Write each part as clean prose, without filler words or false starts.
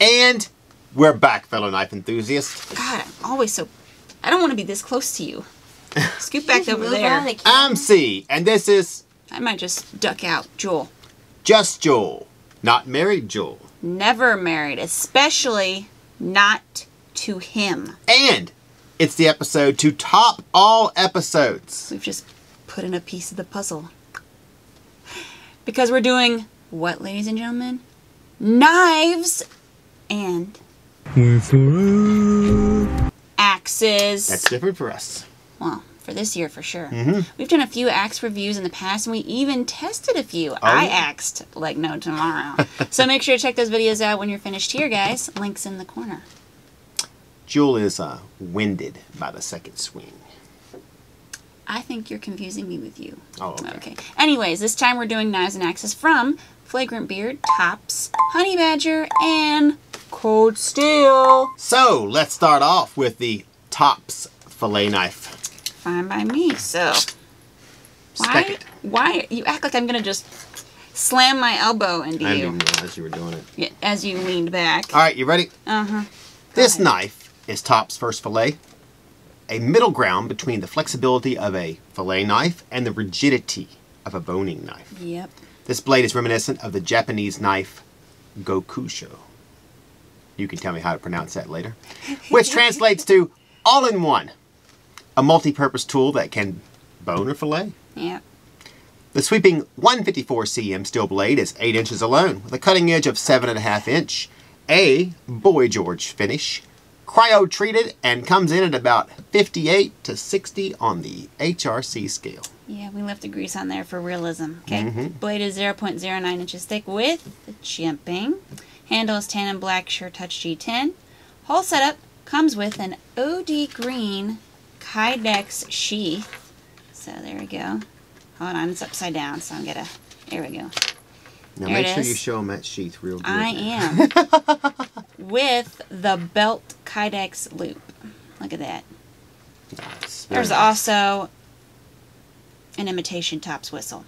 And we're back, fellow knife enthusiasts. God, I'm always so... I don't want to be this close to you. Scoot back over there. I'm Cee, and this is... I might just duck out. Jul. Just Jul. Not married Jul. Never married, especially not to him. And it's the episode to top all episodes. We've just put in a piece of the puzzle. Because we're doing what, ladies and gentlemen? Knives and axes. That's different for us. Well, for this year for sure. We've done a few axe reviews in the past, and we even tested a few. I axed like no tomorrow. So make sure to check those videos out when you're finished here, guys. Links in the corner. Jul is winded by the second swing. I think you're confusing me with you. Oh, okay. Anyways, this time we're doing knives and axes from Flagrant Beard, TOPS, Honey Badger, and Cold Steel. So, let's start off with the TOPS Fillet knife. Fine by me. So, why you act like I'm going to just slam my elbow into you? I didn't realize you were doing it. Yeah, as you leaned back. All right, you ready? Uh-huh. This knife is TOPS' first fillet, a middle ground between the flexibility of a fillet knife and the rigidity of a boning knife. Yep. This blade is reminiscent of the Japanese knife Gokusho. You can tell me how to pronounce that later. Which translates to all-in-one, a multi-purpose tool that can bone or fillet. Yep. The sweeping 154 cm steel blade is 8 inches alone, with a cutting edge of 7.5 inch, a Boy George finish, cryo-treated, and comes in at about 58 to 60 on the HRC scale. Yeah, we left the grease on there for realism. Okay. Blade is 0.09 inches thick with chimping. Handle is tan and black Sure Touch G10. Whole setup comes with an OD green Kydex sheath. So there we go. Hold on, it's upside down, so I'm gonna... There we go. Now there make sure you show them that sheath real good. I am. With the belt Kydex loop. Look at that. Nice. There's also an imitation TOPS whistle.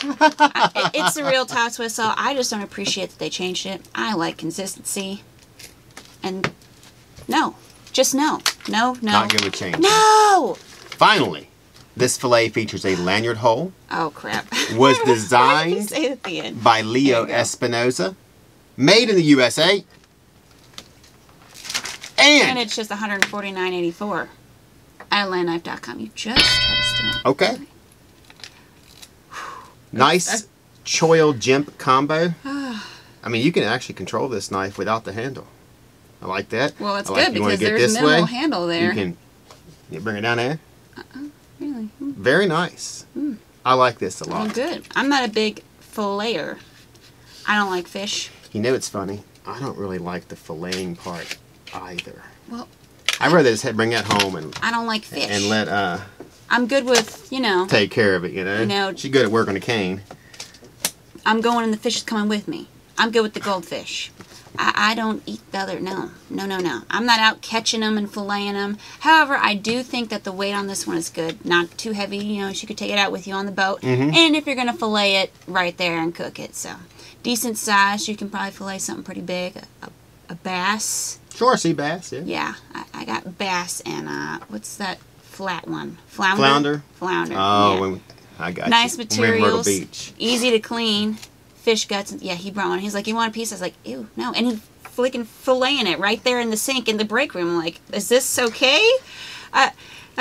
It's the real TOPS whistle. I just don't appreciate that they changed it. I like consistency. And no. Just no. No, no. Not good with change. No! Finally, this fillet features a lanyard hole. Oh, crap. Was Why did you designed say it at the end? by Leo Espinoza. Made in the USA. And it's just $149.84 at AtlanticKnife.com. You just tried to steal it. Okay. Nice choil jimp combo. I mean, you can actually control this knife without the handle. I like that. Well, it's like good because there's minimal handle there. You bring it down there. Really? Very nice. I like this a lot. Well, good. I'm not a big filleter. I don't like fish. You know, it's funny. I don't really like the filleting part either. Well, I'd rather just bring that home and I don't like fish. and let I'm good with, you know. take care of it. You know. She's good at working a cane. I'm going and the fish is coming with me. I'm good with the goldfish. I don't eat the other. No. I'm not out catching them and filleting them. However, I do think that the weight on this one is good. Not too heavy. You know, you could take it out with you on the boat. And if you're going to fillet it, right there and cook it. So, decent size. You can probably fillet something pretty big. A bass. Sure, sea bass, yeah. Yeah, I got bass and, what's that flat one? Flounder? Flounder? Flounder, oh, yeah. I got nice you. materials. Myrtle Beach. Easy to clean. Fish guts. Yeah, he brought one. He's like, you want a piece? I was like, ew, no. And he freaking filleting it right there in the sink in the break room. I'm like, is this okay? I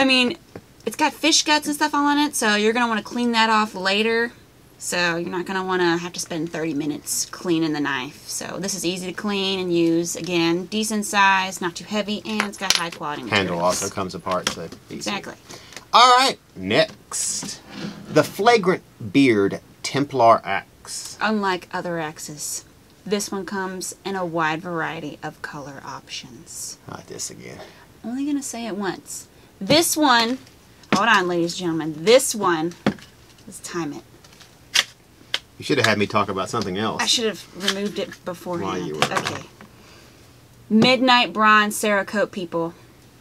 mean, it's got fish guts and stuff all on it, so you're going to want to clean that off later. So you're not going to want to have to spend 30 minutes cleaning the knife. So this is easy to clean and use. Again, decent size, not too heavy, and it's got high quality materials. Handle also comes apart, so easy. Exactly. All right, next. The Flagrant Beard Templar axe. Unlike other axes, this one comes in a wide variety of color options. Not this again. I'm only going to say it once. This one, hold on ladies and gentlemen, this one, let's time it. You should have had me talk about something else. I should have removed it beforehand. While you were okay. Midnight Bronze Cerakote, people.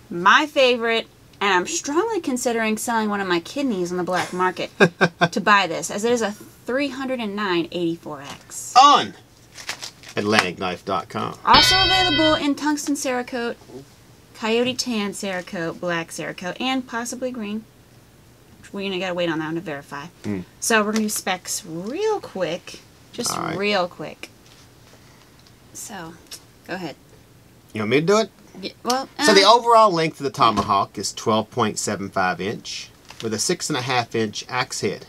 My favorite, and I'm strongly considering selling one of my kidneys on the black market to buy this, as it is a 309/84X. AtlanticKnife.com. Also available in tungsten Cerakote, coyote tan Cerakote, black Cerakote, and possibly green. We're going to gotta wait on that one to verify. So we're going to do specs real quick. Just real quick. So, go ahead. You want me to do it? Yeah, well, So the overall length of the tomahawk is 12.75 inch with a 6.5 inch axe head.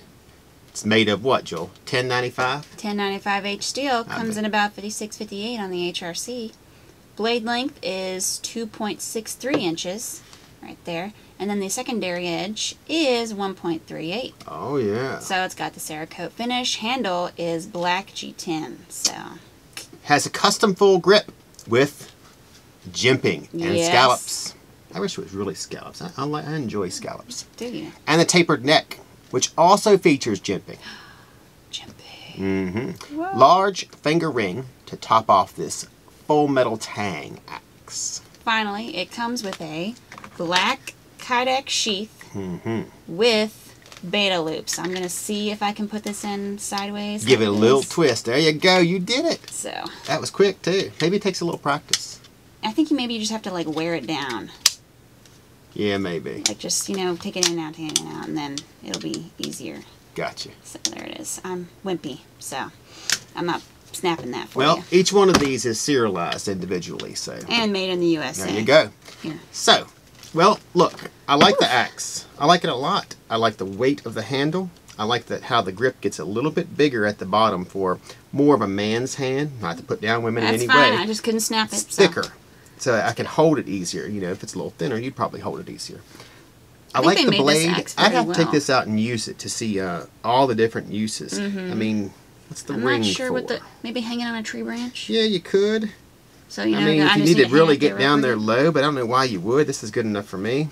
It's made of what, Joel? 1095? 1095H steel comes in about 56-58 on the HRC. Blade length is 2.63 inches, right there. And then the secondary edge is 1.38. Oh, yeah. So it's got the Cerakote finish. Handle is black G10. So has a custom full grip with jimping and scallops. I wish it was really scallops. I enjoy scallops. Do you? And the tapered neck, which also features jimping. Jimping. Large finger ring to top off this full metal tang axe. Finally, it comes with a black Kydex sheath with beta loops. I'm going to see if I can put this in sideways. Give it a little twist. There you go. You did it. So that was quick, too. Maybe it takes a little practice. I think maybe you just have to, like, wear it down. Yeah, maybe. Like, just, you know, take it in and out, and then it'll be easier. Gotcha. So there it is. I'm wimpy, so I'm not snapping that for you. Well, each one of these is serialized individually, so. And made in the USA. There you go. Here. So, well, look, I like the axe. I like it a lot. I like the weight of the handle. I like that how the grip gets a little bit bigger at the bottom for more of a man's hand. Not to put down women in any That's fine. way. I just couldn't snap it. It's thicker. So I can hold it easier. You know, if it's a little thinner, you'd probably hold it easier. I like the blade. I'd have to take this out and use it to see all the different uses. I mean, what's the ring for? I'm not sure what the... Maybe hanging on a tree branch? Yeah, you could. So, you know, I mean, if you need to really get down there low, but I don't know why you would. This is good enough for me.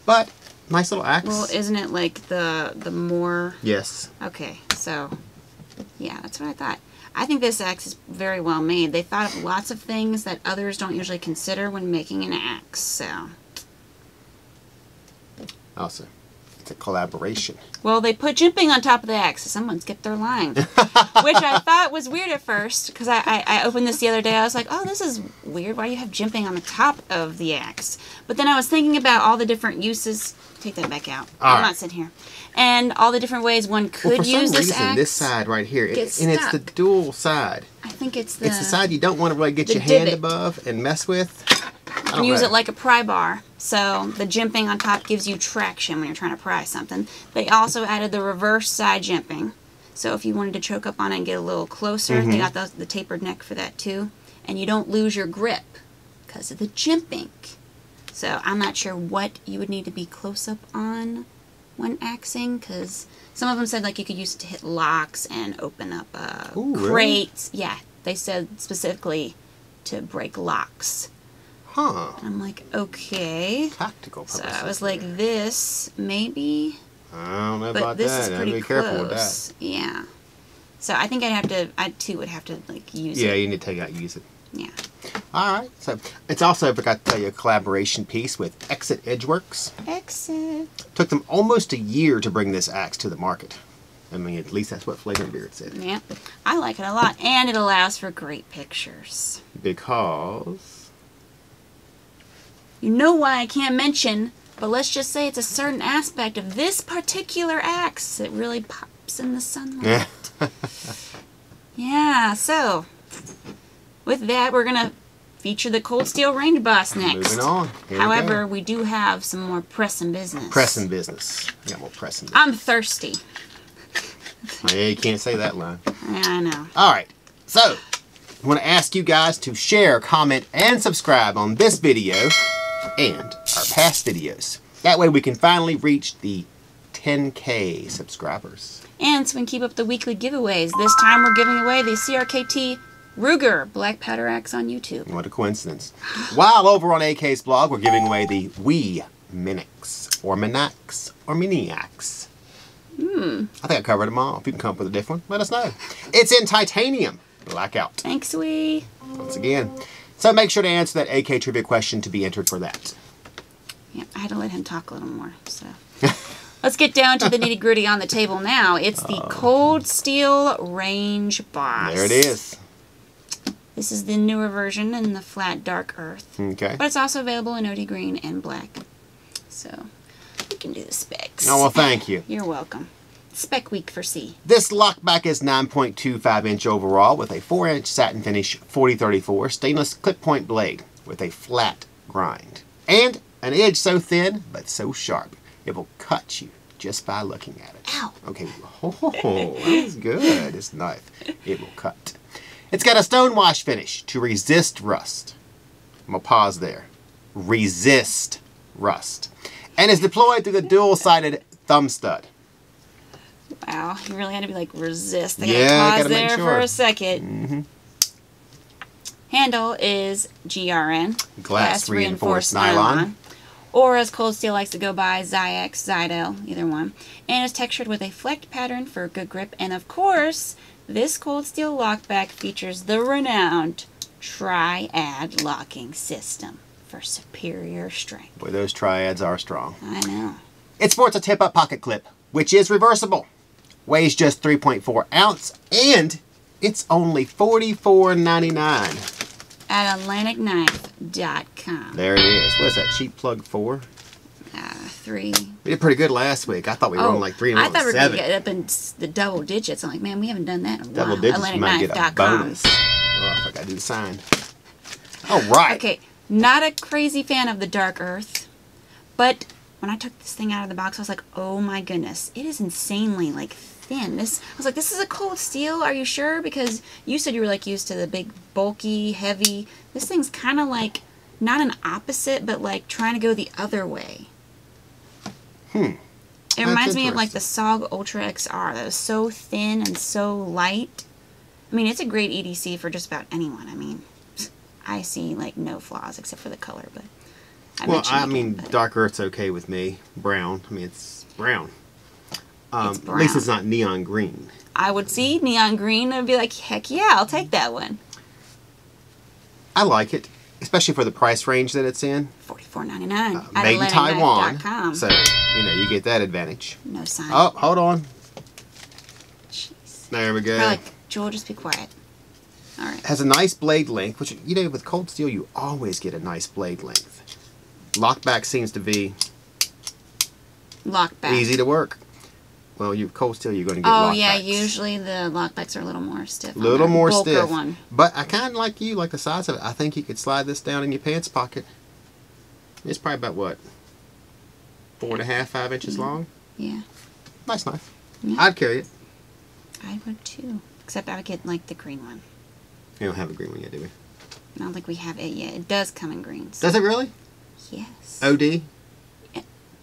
But, nice little axe. Well, isn't it like the more... Yes. Okay, so, yeah, that's what I thought. I think this axe is very well made. They thought of lots of things that others don't usually consider when making an axe, so... Also, it's a collaboration. Well, they put jimping on top of the axe. Someone skipped their line. Which I thought was weird at first, because I opened this the other day. I was like, oh, this is weird. Why do you have jimping on the top of the axe? But then I was thinking about all the different uses. Take that back out. I'm not sitting here. And all the different ways one could use this axe. For some reason, this side right here, and it's the dual side. I think it's the... It's the side you don't want to really get your hand above and mess with. You can use it like a pry bar. So the jimping on top gives you traction when you're trying to pry something. They also added the reverse side jimping. So if you wanted to choke up on it and get a little closer, they got the tapered neck for that too. And you don't lose your grip because of the jimping. So I'm not sure what you would need to be close up on when axing, because some of them said like you could use it to hit locks and open up crates. Really? Yeah, they said specifically to break locks. Huh. And I'm like, okay. Tactical purposes. So I was like, this, maybe. I don't know but about this that. is pretty Be careful with that. Yeah. So I think I too would have to like use it. Yeah, you need to take it out and use it. Yeah. All right. So it's also, I forgot to tell you, a collaboration piece with Exit Edgeworks. Exit. Took them almost a year to bring this axe to the market. I mean, at least that's what Flagrant Beard said. Yeah. I like it a lot. And it allows for great pictures. Because... You know why I can't mention, but let's just say it's a certain aspect of this particular axe that really pops in the sunlight. Yeah, so with that, we're going to feature the Cold Steel Range Boss next. Moving on. However, we do have some more pressing business. Pressing business. Yeah, more pressing business. I'm thirsty. Yeah, you can't say that line. Yeah, I know. All right, so I want to ask you guys to share, comment, and subscribe on this video and our past videos. That way we can finally reach the 10K subscribers. And so we can keep up the weekly giveaways. This time we're giving away the CRKT Ruger Black Powder Axe on YouTube. What a coincidence. While over on AK's blog, we're giving away the Minax, or Minax, or Minax. I think I covered them all. If you can come up with a different one, let us know. It's in titanium. Blackout. Thanks, Wee. Once again. So make sure to answer that AK trivia question to be entered for that. Yeah, I had to let him talk a little more. So let's get down to the nitty gritty on the table now. It's the Cold Steel Range Boss. There it is. This is the newer version in the flat dark earth. Okay. But it's also available in OD green and black. So, we can do the specs. Oh, well, thank you. You're welcome. Spec week for Cee. This lockback is 9.25 inch overall with a 4-inch satin finish 4034 stainless clip point blade with a flat grind. And an edge so thin but so sharp it will cut you just by looking at it. Ow. Okay, that's good. This knife, it will cut. It's got a stone wash finish to resist rust. I'm going to pause there. Resist rust. And is deployed through the dual-sided thumb stud. Wow, you really had to be like resist. I Yeah, gotta pause gotta make there sure. for a second. Handle is GRN. Glass reinforced nylon. Or as Cold Steel likes to go by, Zyx, Zydel, either one. And is textured with a flecked pattern for good grip. And of course, this Cold Steel lockback features the renowned triad locking system for superior strength. Boy, those triads are strong. I know. It sports a tip-up pocket clip, which is reversible. Weighs just 3.4 ounce, and it's only $44.99. At AtlanticKnife.com. There it is. What's that, cheap plug 4? 3. We did pretty good last week. I thought we were on like 3 and I thought we were going to 7. get up in the double digits. I'm like, man, we haven't done that in a while. Double digits, you might get a bonus. Oh, I gotta do the sign. All right. Okay, not a crazy fan of the Dark Earth, but when I took this thing out of the box, I was like, oh my goodness, it is insanely like thin. I was like, this is a Cold Steel. Are you sure? Because you said you were like used to the big, bulky, heavy. This thing's kind of like not an opposite, but like trying to go the other way. It reminds me of like the SOG Ultra XR. That was so thin and so light. I mean, it's a great EDC for just about anyone. I mean, I see like no flaws except for the color, but I mean, Dark Earth's okay with me. Brown. I mean, it's brown. It's brown. At least it's not neon green. I would see neon green and be like, heck yeah, I'll take that one. I like it, especially for the price range that it's in. $44.99. Made in Taiwan. AtlanticKnife.com. So, you know, you get that advantage. No sign. Oh, hold on. Jeez. There we go. They're like, Joel, just be quiet. All right. Has a nice blade length, which, you know, with Cold Steel, you always get a nice blade length. Lockback seems to be Lockback. easy to work. Well, you Cold Steel, you're going to get Oh, lockbacks. yeah, usually the lockbacks are a little more stiff. A little more bulker stiff. One. But I kind of like you, like the size of it. I think you could slide this down in your pants pocket. It's probably about, what, 4.5, 5 inches long? Yeah. Nice knife. Yeah. I'd carry it. I would too. Except I would get like the green one. We don't have a green one yet, do we? I don't think we have it yet. It does come in greens. Does it really? Yes. OD?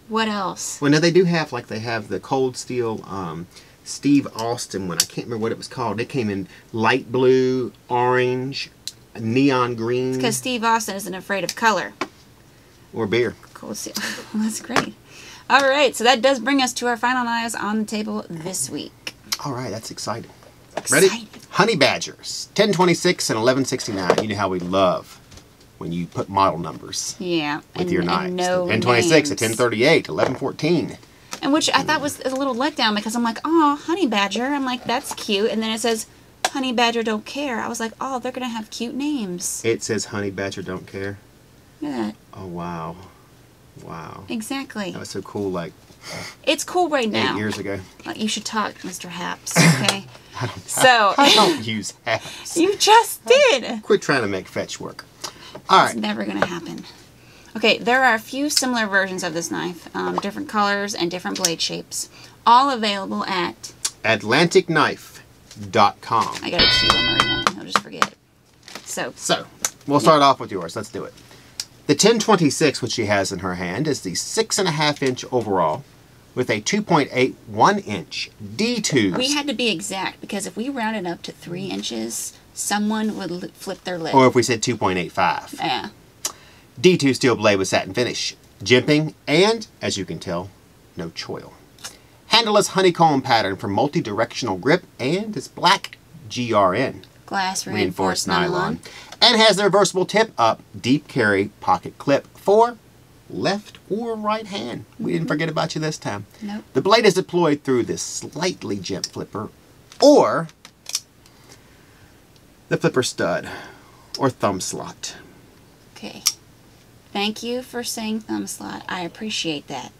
What else? Well, no, they do have, like, they have the Cold Steel Steve Austin one. I can't remember what it was called. It came in light blue, orange, neon green. Because Steve Austin isn't afraid of color. Or beer. Cold Steel. Well, that's great. All right, so that does bring us to our final knives on the table this week. All right, that's exciting. Exciting. Ready? Honey Badgers, 1026 and 1169. You know how we love when you put model numbers Yeah. with your knives. And no 1026, names. 1038, 1114. And which I thought was a little letdown because I'm like, oh, Honey Badger. I'm like, that's cute. And then it says, Honey Badger don't care. I was like, oh, they're going to have cute names. It says Honey Badger don't care. Look at that. Oh, wow. Wow. Exactly. That was so cool, like It's cool right now. 8 years ago. You should talk, Mr. Haps, okay? So, I don't use apps. you just did. Quit trying to make fetch work. All It's right. never going to happen. Okay, there are a few similar versions of this knife, different colors and different blade shapes, all available at AtlanticKnife.com. I got to see one more. I'll just forget it. So, We'll start off with yours. Let's do it. The 1026, which she has in her hand, is the 6.5 inch overall with a 2.81 inch D2. we had to be exact because if we rounded up to 3 inches, someone would flip their lid. Or if we said 2.85. Yeah. D2 steel blade with satin finish, jimping, and, as you can tell, no choil. Handle is honeycomb pattern for multi-directional grip and is black GRN. Glass reinforced nylon. And has the reversible tip-up deep carry pocket clip for left or right hand. We didn't forget about you this time. Nope. The blade is deployed through this slightly jimped flipper or the flipper stud, or thumb slot. Okay. Thank you for saying thumb slot. I appreciate that.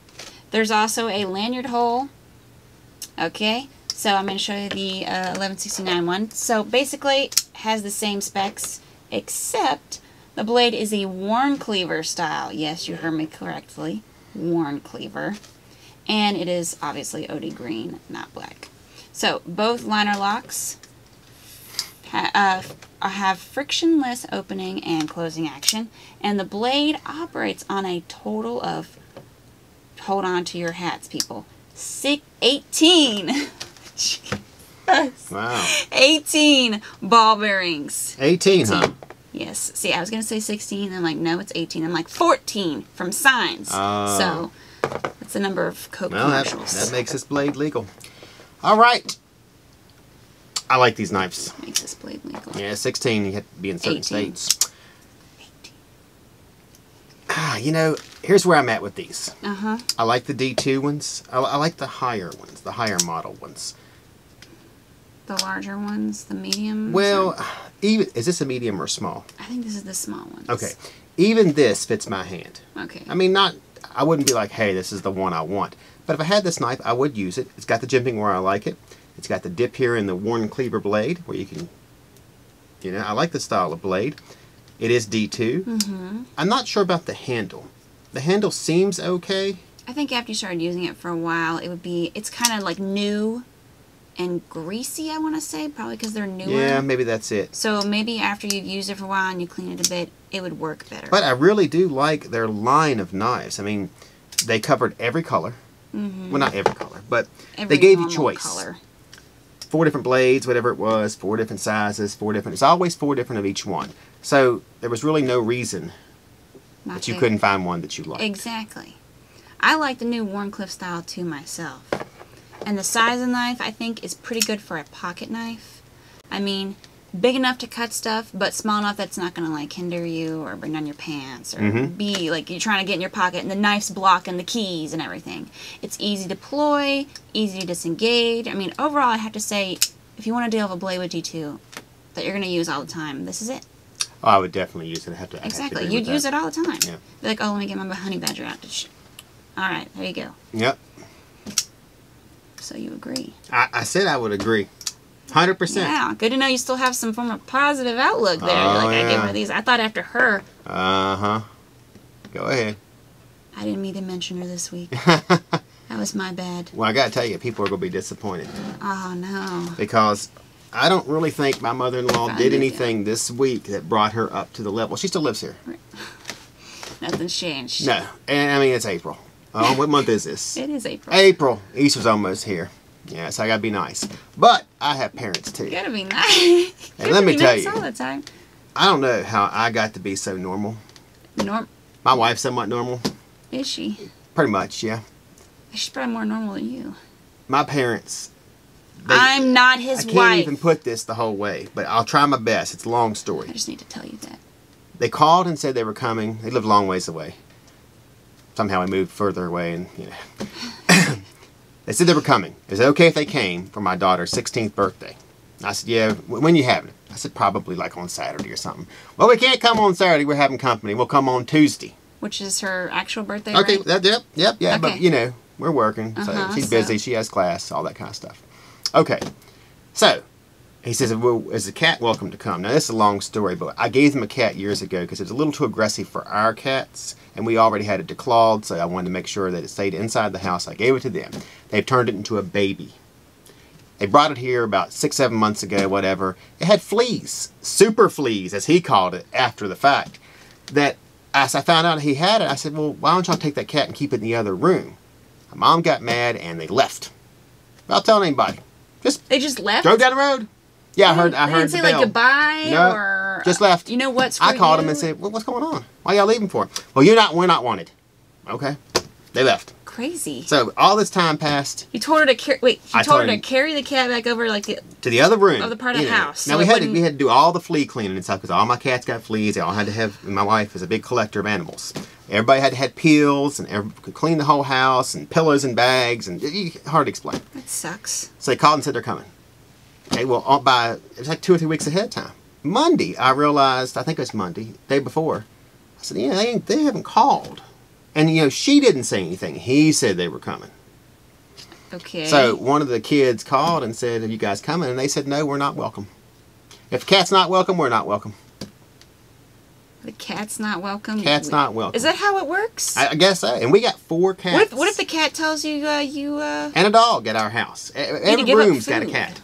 There's also a lanyard hole. Okay. So I'm going to show you the 1169 one. So basically, it has the same specs, except the blade is a worn cleaver style. Yes, you heard me correctly. Worn cleaver. And it is obviously OD green, not black. So both liner locks have frictionless opening and closing action. And the blade operates on a total of, hold on to your hats, people, 18. Jesus. Wow. 18 ball bearings. 18, huh? Yes. See, I was going to say 16. I'm like, no, it's 18. I'm like, 14 from Signs. So, that's the number of Coke commercials. That makes this blade legal. All right. I like these knives. Makes this blade legal. Yeah, 16, you have to be in certain 18. states. 18. You know, here's where I'm at with these. Uh-huh. I like the D2 ones. I like the higher ones, the higher model ones. The larger ones, the medium. Well, even is this a medium or small? I think this is the small ones. Okay. Even this fits my hand. Okay. I mean, I wouldn't be like, hey, this is the one I want. But if I had this knife, I would use it. It's got the jimping where I like it. It's got the dip here in the worn cleaver blade where you can, you know, I like the style of blade. It is D2. Mm-hmm. I'm not sure about the handle. The handle seems okay. I think after you started using it for a while, it's kind of like new and greasy, I want to say, probably because they're newer. Yeah, maybe that's it. So maybe after you've used it for a while and you clean it a bit, it would work better. But I really do like their line of knives. I mean, they covered every color. Mm-hmm. Well, not every color, but Every they gave you normal choice. color. 4 different blades, whatever it was, 4 different sizes, 4 different. It's always 4 different of each one. So there was really no reason that you couldn't find one that you liked. Exactly. I like the new Warncliffe style too myself. And the size of the knife, I think, is pretty good for a pocket knife. I mean, big enough to cut stuff, but small enough that's not going to, like, hinder you or bring down your pants or be, like, you're trying to get in your pocket and the knife's blocking the keys and everything. It's easy to deploy, easy to disengage. I mean, overall, I have to say, if you want to deal with a blade with D2 that you're going to use all the time, this is it. Oh, I would definitely use it. Exactly. You'd use it all the time. Yeah. Be like, oh, let me get my honey badger out. All right, there you go. Yep. So you agree. I said I would agree. 100%. Yeah, good to know you still have some form of positive outlook there. You're like, I gave her these. I thought after her. Uh-huh. Go ahead. I didn't mean to mention her this week. That was my bad. Well, I got to tell you, people are going to be disappointed. Oh, no. Because I don't really think my mother-in-law did anything this week that brought her up to the level. She still lives here. Nothing's changed. No. And I mean, it's April. What month is this? It is April. April. Easter's almost here. Yeah, so I got to be nice. But I have parents, too. You got to be nice. And let me tell you, all the time. I don't know how I got to be so normal. My wife's somewhat normal. Is she? Pretty much, yeah. She's probably more normal than you. My parents... I'm not his wife. I can't even put this the whole way, but I'll try my best. It's a long story. I just need to tell you that. They called and said they were coming. They live a long ways away. Somehow we moved further away, and you know. They said they were coming. Is it okay if they came for my daughter's 16th birthday? I said, yeah. When you having it? I said, probably like on Saturday or something. Well, we can't come on Saturday. We're having company. We'll come on Tuesday. Which is her actual birthday, okay, right? Yep. Okay. But, you know, we're working. So she's busy. She has class, all that kind of stuff. Okay. So, he says, well, is the cat welcome to come? Now, this is a long story, but I gave them a cat years ago because it was a little too aggressive for our cats, and we already had it declawed, so I wanted to make sure that it stayed inside the house. I gave it to them. They've turned it into a baby. They brought it here about 6-7 months ago, whatever. It had fleas, super fleas, as he called it, after the fact. That, as I found out he had it, I said, well, why don't y'all take that cat and keep it in the other room? My mom got mad, and they left. Without telling anybody. They just left? Drove down the road. Yeah, I heard they didn't say the bell. like goodbye No, or just left. You know what? I called him and said, well, what's going on? Why y'all leaving for? Well, we're not wanted. Okay. They left. Crazy. So all this time passed. You told her to carry. You told her to carry the cat back over like to the other room. Other part of the house. Now we had to do all the flea cleaning and stuff because all my cats got fleas. They all had to have. My wife is a big collector of animals. Everybody had to have peels and could clean the whole house and pillows and bags and hard to explain. That sucks. So they called and said they're coming. Okay, well, it was like 2 or 3 weeks ahead of time. Monday, I realized, I think it was Monday, day before. I said, yeah, they haven't called. And, you know, she didn't say anything. He said they were coming. Okay. So one of the kids called and said, are you guys coming? And they said, no, we're not welcome. If the cat's not welcome, we're not welcome. The cat's not welcome? Cat's not welcome. Is that how it works? I guess so. And we got 4 cats. What if the cat tells you, And a dog at our house. Every give up room's got a food. cat.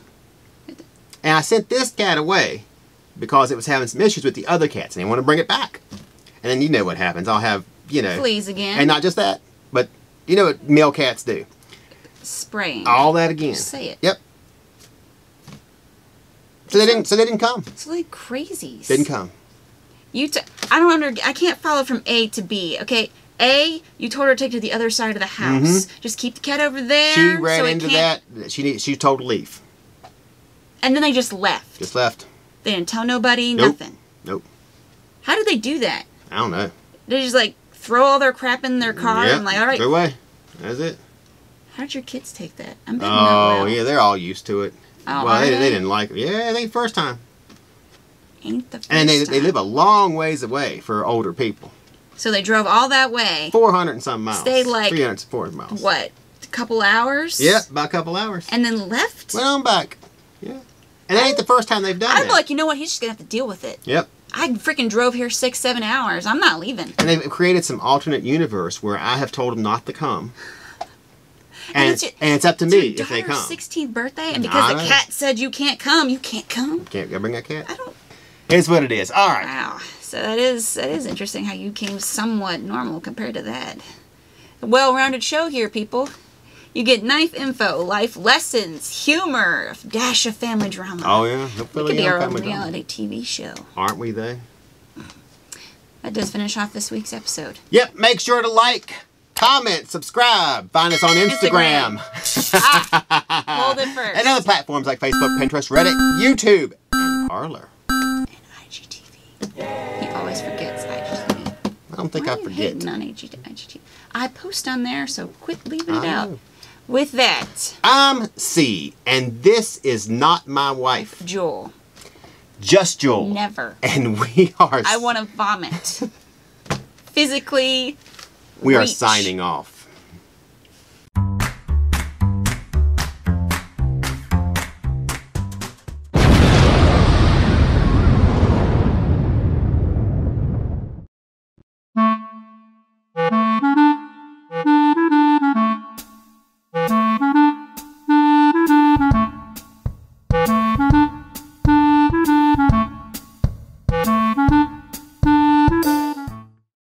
And I sent this cat away because it was having some issues with the other cats. And they want to bring it back. And then you know what happens. I'll have, you know. Fleas again. And not just that, but you know what male cats do. Spraying. All that again. Just say it. Yep. So they didn't come. It's like crazies. Didn't come. I can't follow from A to B. Okay, A, you told her to take to the other side of the house. Just keep the cat over there. She ran so into that. She was told to leave. And then they just left. Just left. They didn't tell nobody. Nope. Nothing. Nope. How did they do that? I don't know. They just like throw all their crap in their car Yep. and like, all right. Throw away. That's it. How did your kids take that? I'm betting Oh, not well. yeah, they're all used to it. Oh, well, are they they? didn't like it. Yeah, they first time. Ain't the first And they time. live a long ways away for older people. So they drove all that way. 400 and some miles. Stayed like 300 400 miles. What? A couple hours? Yep, about a couple hours. And then left? Went on back. Yeah. And that ain't the first time they've done I'm that. like, you know what? He's just going to have to deal with it. Yep. I freaking drove here 6-7 hours. I'm not leaving. And they've created some alternate universe where I have told them not to come. And it's up to me if they come. It's your daughter's 16th birthday, and because the cat said you can't come, you can't come? Can't go bring that cat? I don't... It's what it is. All right. Wow. So that is interesting how you came somewhat normal compared to that. A well-rounded show here, people. You get knife info, life lessons, humor, a dash of family drama. Oh, yeah. It could be our own reality TV show. Aren't we, though? That does finish off this week's episode. Yep. Make sure to like, comment, subscribe. Find us on Instagram. Hold it first. And other platforms like Facebook, Pinterest, Reddit, YouTube, and Parler. And IGTV. He always forgets IGTV. I don't think Why I are you forget. hating on IGTV? I post on there, so quit leaving it I out. know. With that, I'm Cee, and this is not my wife. Jul. Just Jul. Never. And we are... I want to vomit. Physically. We are reach. signing off.